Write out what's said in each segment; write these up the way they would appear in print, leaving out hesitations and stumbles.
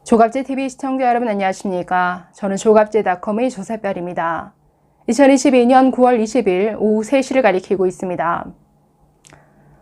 조갑제TV 시청자 여러분 안녕하십니까? 저는 조갑제닷컴의 조사별입니다. 2022년 9월 20일 오후 3시를 가리키고 있습니다.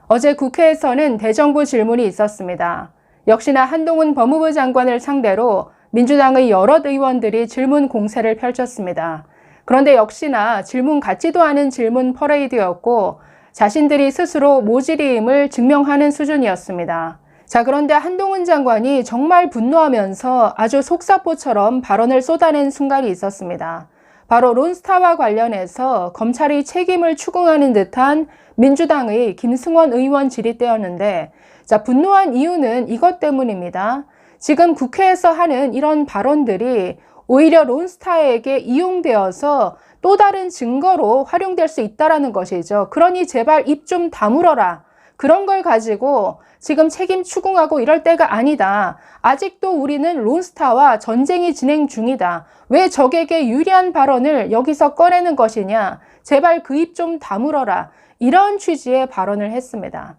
어제 국회에서는 대정부 질문이 있었습니다. 역시나 한동훈 법무부 장관을 상대로 민주당의 여러 의원들이 질문 공세를 펼쳤습니다. 그런데 역시나 질문 같지도 않은 질문 퍼레이드였고 자신들이 스스로 모질이임을 증명하는 수준이었습니다. 자, 그런데 한동훈 장관이 정말 분노하면서 아주 속사포처럼 발언을 쏟아낸 순간이 있었습니다. 바로 론스타와 관련해서 검찰의 책임을 추궁하는 듯한 민주당의 김승원 의원 질의 때였는데, 자, 분노한 이유는 이것 때문입니다. 지금 국회에서 하는 이런 발언들이 오히려 론스타에게 이용되어서 또 다른 증거로 활용될 수 있다는 것이죠. 그러니 제발 입 좀 다물어라. 그런 걸 가지고 지금 책임 추궁하고 이럴 때가 아니다. 아직도 우리는 론스타와 전쟁이 진행 중이다. 왜 적에게 유리한 발언을 여기서 꺼내는 것이냐. 제발 그 입 좀 다물어라. 이런 취지의 발언을 했습니다.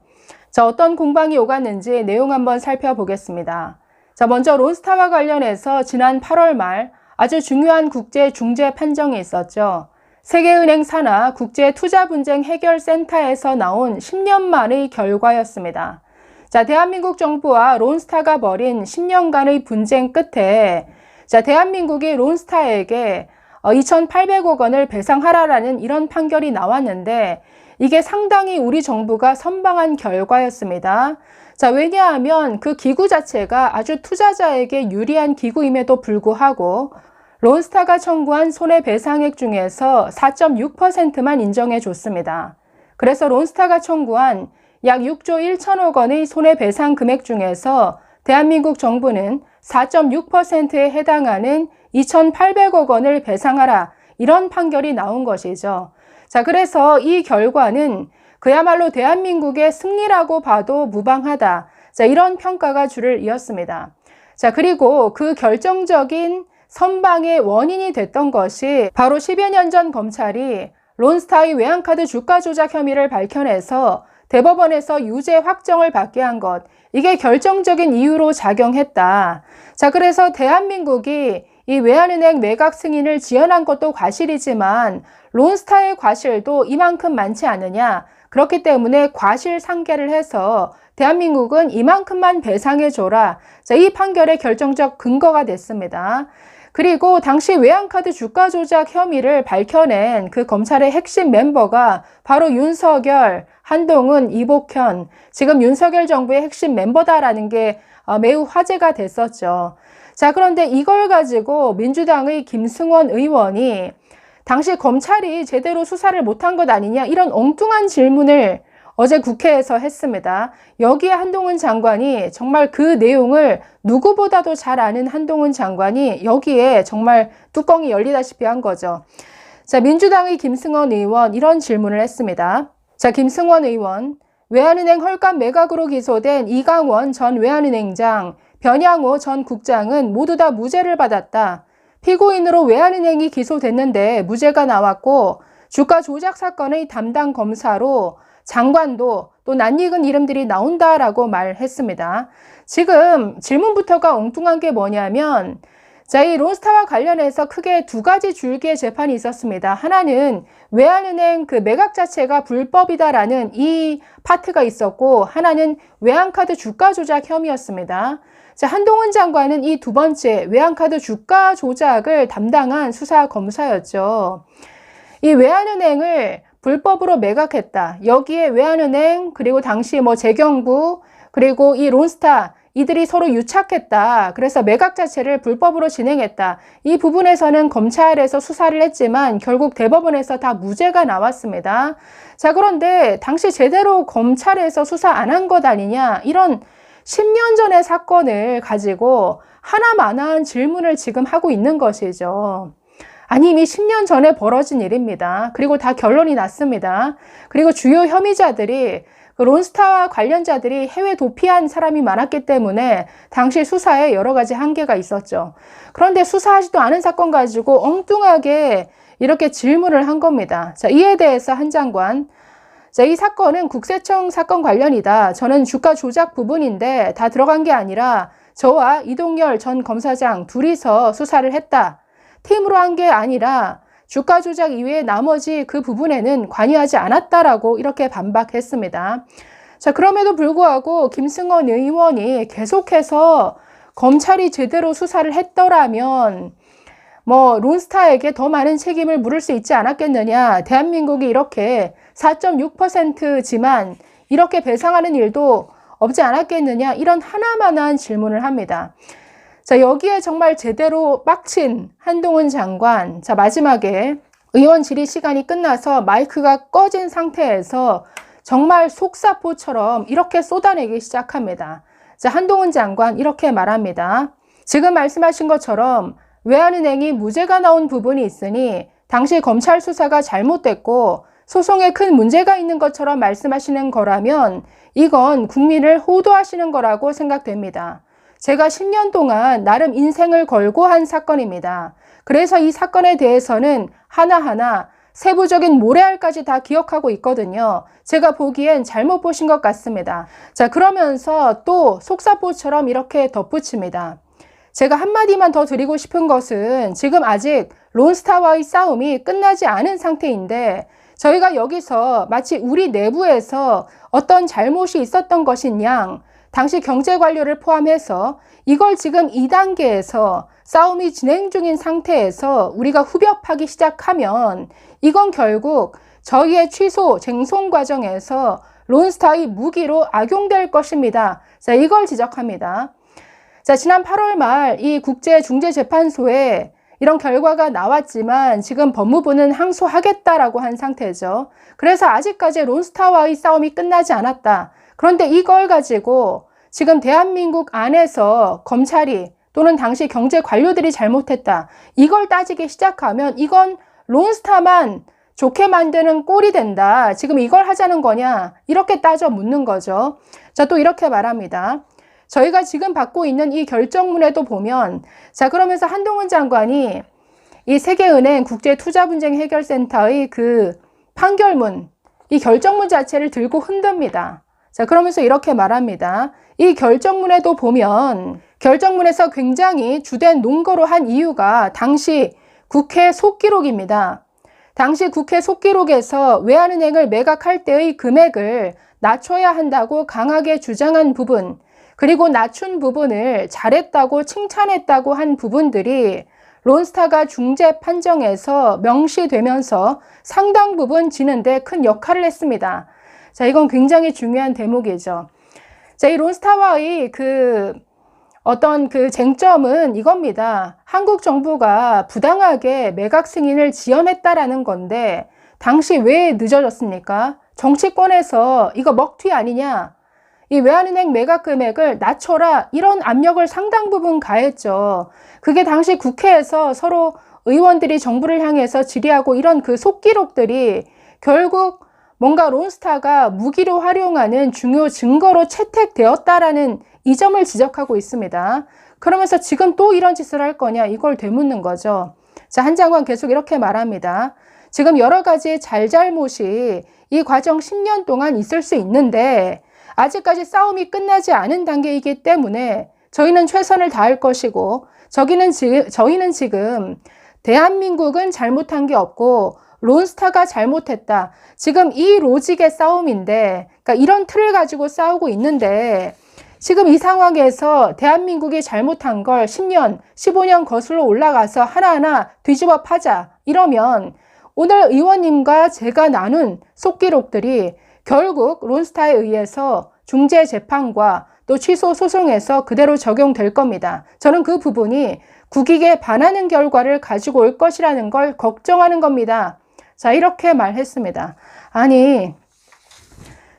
자, 어떤 공방이 오갔는지 내용 한번 살펴보겠습니다. 자, 먼저 론스타와 관련해서 지난 8월 말 아주 중요한 국제 중재 판정이 있었죠. 세계은행 산하 국제투자분쟁해결센터에서 나온 10년 만의 결과였습니다. 자, 대한민국 정부와 론스타가 벌인 10년간의 분쟁 끝에 자, 대한민국이 론스타에게 2,800억 원을 배상하라라는 이런 판결이 나왔는데 이게 상당히 우리 정부가 선방한 결과였습니다. 자, 왜냐하면 그 기구 자체가 아주 투자자에게 유리한 기구임에도 불구하고 론스타가 청구한 손해배상액 중에서 4.6%만 인정해 줬습니다. 그래서 론스타가 청구한 약 6조 1천억 원의 손해배상 금액 중에서 대한민국 정부는 4.6%에 해당하는 2,800억 원을 배상하라 이런 판결이 나온 것이죠. 자, 그래서 이 결과는 그야말로 대한민국의 승리라고 봐도 무방하다. 자, 이런 평가가 줄을 이었습니다. 자, 그리고 그 결정적인 선방의 원인이 됐던 것이 바로 10여 년 전 검찰이 론스타의 외환카드 주가 조작 혐의를 밝혀내서 대법원에서 유죄 확정을 받게 한 것, 이게 결정적인 이유로 작용했다. 자, 그래서 대한민국이 이 외환은행 매각 승인을 지연한 것도 과실이지만 론스타의 과실도 이만큼 많지 않느냐. 그렇기 때문에 과실상계를 해서 대한민국은 이만큼만 배상해줘라. 자, 이 판결의 결정적 근거가 됐습니다. 그리고 당시 외환카드 주가 조작 혐의를 밝혀낸 그 검찰의 핵심 멤버가 바로 윤석열, 한동훈, 이복현, 지금 윤석열 정부의 핵심 멤버다라는 게 매우 화제가 됐었죠. 자, 그런데 이걸 가지고 민주당의 김승원 의원이 당시 검찰이 제대로 수사를 못한 것 아니냐 이런 엉뚱한 질문을 어제 국회에서 했습니다. 여기에 한동훈 장관이 정말 그 내용을 누구보다도 잘 아는 한동훈 장관이 여기에 정말 뚜껑이 열리다시피 한 거죠. 자, 민주당의 김승원 의원 이런 질문을 했습니다. 자, 김승원 의원, 외환은행 헐값 매각으로 기소된 이강원 전 외환은행장, 변양호 전 국장은 모두 다 무죄를 받았다. 피고인으로 외환은행이 기소됐는데 무죄가 나왔고 주가 조작 사건의 담당 검사로 장관도 또 낯익은 이름들이 나온다라고 말했습니다. 지금 질문부터가 엉뚱한 게 뭐냐면 자, 이 론스타와 관련해서 크게 두 가지 줄기의 재판이 있었습니다. 하나는 외환은행 그 매각 자체가 불법이다라는 이 파트가 있었고 하나는 외환카드 주가 조작 혐의였습니다. 자, 한동훈 장관은 이 두 번째 외환카드 주가 조작을 담당한 수사 검사였죠. 이 외환은행을 불법으로 매각했다. 여기에 외환은행 그리고 당시 재경부 그리고 이 론스타 이들이 서로 유착했다. 그래서 매각 자체를 불법으로 진행했다. 이 부분에서는 검찰에서 수사를 했지만 결국 대법원에서 다 무죄가 나왔습니다. 자, 그런데 당시 제대로 검찰에서 수사 안 한 것 아니냐 이런 10년 전의 사건을 가지고 하나마나한 질문을 지금 하고 있는 것이죠. 아니, 이미 10년 전에 벌어진 일입니다. 그리고 다 결론이 났습니다. 그리고 주요 혐의자들이 그 론스타와 관련자들이 해외 도피한 사람이 많았기 때문에 당시 수사에 여러 가지 한계가 있었죠. 그런데 수사하지도 않은 사건 가지고 엉뚱하게 이렇게 질문을 한 겁니다. 자, 이에 대해서 한 장관, 자, 이 사건은 국세청 사건 관련이다. 저는 주가 조작 부분인데 다 들어간 게 아니라 저와 이동열 전 검사장 둘이서 수사를 했다. 팀으로 한 게 아니라 주가 조작 이외에 나머지 그 부분에는 관여하지 않았다라고 이렇게 반박했습니다. 자, 그럼에도 불구하고 김승원 의원이 계속해서 검찰이 제대로 수사를 했더라면 론스타에게 더 많은 책임을 물을 수 있지 않았겠느냐. 대한민국이 이렇게 4.6%지만 이렇게 배상하는 일도 없지 않았겠느냐. 이런 하나만한 질문을 합니다. 자, 여기에 정말 제대로 빡친 한동훈 장관. 자, 마지막에 의원 질의 시간이 끝나서 마이크가 꺼진 상태에서 정말 속사포처럼 이렇게 쏟아내기 시작합니다. 자, 한동훈 장관 이렇게 말합니다. 지금 말씀하신 것처럼 외환은행이 무죄가 나온 부분이 있으니 당시 검찰 수사가 잘못됐고 소송에 큰 문제가 있는 것처럼 말씀하시는 거라면 이건 국민을 호도하시는 거라고 생각됩니다. 제가 10년 동안 나름 인생을 걸고 한 사건입니다. 그래서 이 사건에 대해서는 하나하나 세부적인 모래알까지 다 기억하고 있거든요. 제가 보기엔 잘못 보신 것 같습니다. 자, 그러면서 또 속사포처럼 이렇게 덧붙입니다. 제가 한마디만 더 드리고 싶은 것은 지금 아직 론스타와의 싸움이 끝나지 않은 상태인데 저희가 여기서 마치 우리 내부에서 어떤 잘못이 있었던 것인 양 당시 경제관료를 포함해서 이걸 지금 2단계에서 싸움이 진행 중인 상태에서 우리가 후벼파기 시작하면 이건 결국 저희의 취소, 쟁송 과정에서 론스타의 무기로 악용될 것입니다. 자, 이걸 지적합니다. 자, 지난 8월 말 이 국제중재재판소에 이런 결과가 나왔지만 지금 법무부는 항소하겠다라고 한 상태죠. 그래서 아직까지 론스타와의 싸움이 끝나지 않았다. 그런데 이걸 가지고 지금 대한민국 안에서 검찰이 또는 당시 경제 관료들이 잘못했다. 이걸 따지기 시작하면 이건 론스타만 좋게 만드는 꼴이 된다. 지금 이걸 하자는 거냐? 이렇게 따져 묻는 거죠. 자, 또 이렇게 말합니다. 저희가 지금 받고 있는 이 결정문에도 보면 자, 그러면서 한동훈 장관이 이 세계은행 국제투자분쟁해결센터의 그 판결문, 이 결정문 자체를 들고 흔듭니다. 자, 그러면서 이렇게 말합니다. 이 결정문에도 보면 결정문에서 굉장히 주된 논거로 한 이유가 당시 국회 속기록입니다. 당시 국회 속기록에서 외환은행을 매각할 때의 금액을 낮춰야 한다고 강하게 주장한 부분, 그리고 낮춘 부분을 잘했다고 칭찬했다고 한 부분들이 론스타가 중재 판정에서 명시되면서 상당 부분 지는데 큰 역할을 했습니다. 자, 이건 굉장히 중요한 대목이죠. 자, 이 론스타와의 어떤 쟁점은 이겁니다. 한국 정부가 부당하게 매각 승인을 지연했다라는 건데 당시 왜 늦어졌습니까? 정치권에서 이거 먹튀 아니냐? 이 외환은행 매각 금액을 낮춰라 이런 압력을 상당 부분 가했죠. 그게 당시 국회에서 서로 의원들이 정부를 향해서 질의하고 이런 그 속기록들이 결국 뭔가 론스타가 무기로 활용하는 중요 증거로 채택되었다라는 이 점을 지적하고 있습니다. 그러면서 지금 또 이런 짓을 할 거냐 이걸 되묻는 거죠. 자, 한 장관 계속 이렇게 말합니다. 지금 여러 가지 잘잘못이 이 과정 10년 동안 있을 수 있는데 아직까지 싸움이 끝나지 않은 단계이기 때문에 저희는 최선을 다할 것이고 저희는 지금 대한민국은 잘못한 게 없고 론스타가 잘못했다. 지금 이 로직의 싸움인데 그러니까 이런 틀을 가지고 싸우고 있는데 지금 이 상황에서 대한민국이 잘못한 걸 10년, 15년 거슬러 올라가서 하나하나 뒤집어 파자. 이러면 오늘 의원님과 제가 나눈 속기록들이 결국 론스타에 의해서 중재재판과 또 취소 소송에서 그대로 적용될 겁니다. 저는 그 부분이 국익에 반하는 결과를 가지고 올 것이라는 걸 걱정하는 겁니다. 자, 이렇게 말했습니다. 아니,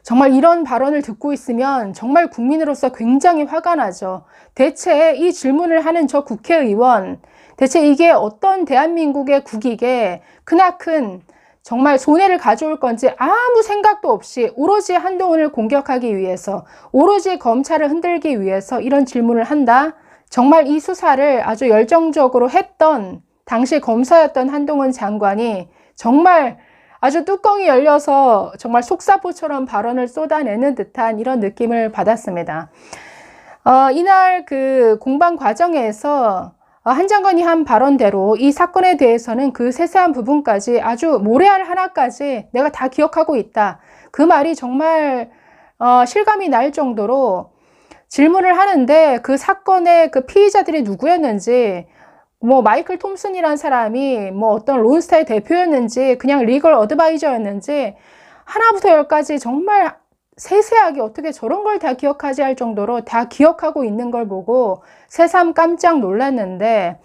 정말 이런 발언을 듣고 있으면 정말 국민으로서 굉장히 화가 나죠. 대체 이 질문을 하는 저 국회의원, 대체 이게 어떤 대한민국의 국익에 크나큰 정말 손해를 가져올 건지 아무 생각도 없이 오로지 한동훈을 공격하기 위해서, 오로지 검찰을 흔들기 위해서 이런 질문을 한다? 정말 이 수사를 아주 열정적으로 했던 당시 검사였던 한동훈 장관이 정말 아주 뚜껑이 열려서 정말 속사포처럼 발언을 쏟아내는 듯한 이런 느낌을 받았습니다. 이날 그 공방 과정에서 한 장관이 한 발언대로 이 사건에 대해서는 그 세세한 부분까지 아주 모래알 하나까지 내가 다 기억하고 있다. 그 말이 정말 실감이 날 정도로 질문을 하는데 그 사건의 그 피의자들이 누구였는지, 뭐 마이클 톰슨이란 사람이 뭐 어떤 론스타의 대표였는지, 그냥 리걸 어드바이저였는지 하나부터 열까지 정말 세세하게 어떻게 저런 걸 다 기억하지 할 정도로 다 기억하고 있는 걸 보고 새삼 깜짝 놀랐는데,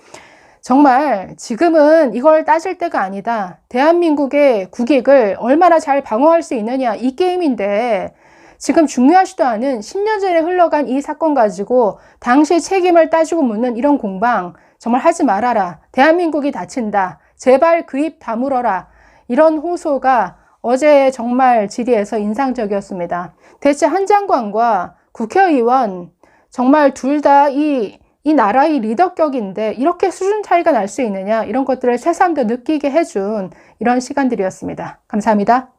정말 지금은 이걸 따질 때가 아니다. 대한민국의 국익을 얼마나 잘 방어할 수 있느냐, 이 게임인데 지금 중요하지도 않은 10년 전에 흘러간 이 사건 가지고 당시 책임을 따지고 묻는 이런 공방 정말 하지 말아라. 대한민국이 다친다. 제발 그 입 다물어라. 이런 호소가 어제 정말 질의에서 인상적이었습니다. 대체 한 장관과 국회의원 정말 둘 다 이 나라의 리더격인데 이렇게 수준 차이가 날 수 있느냐, 이런 것들을 새삼 더 느끼게 해준 이런 시간들이었습니다. 감사합니다.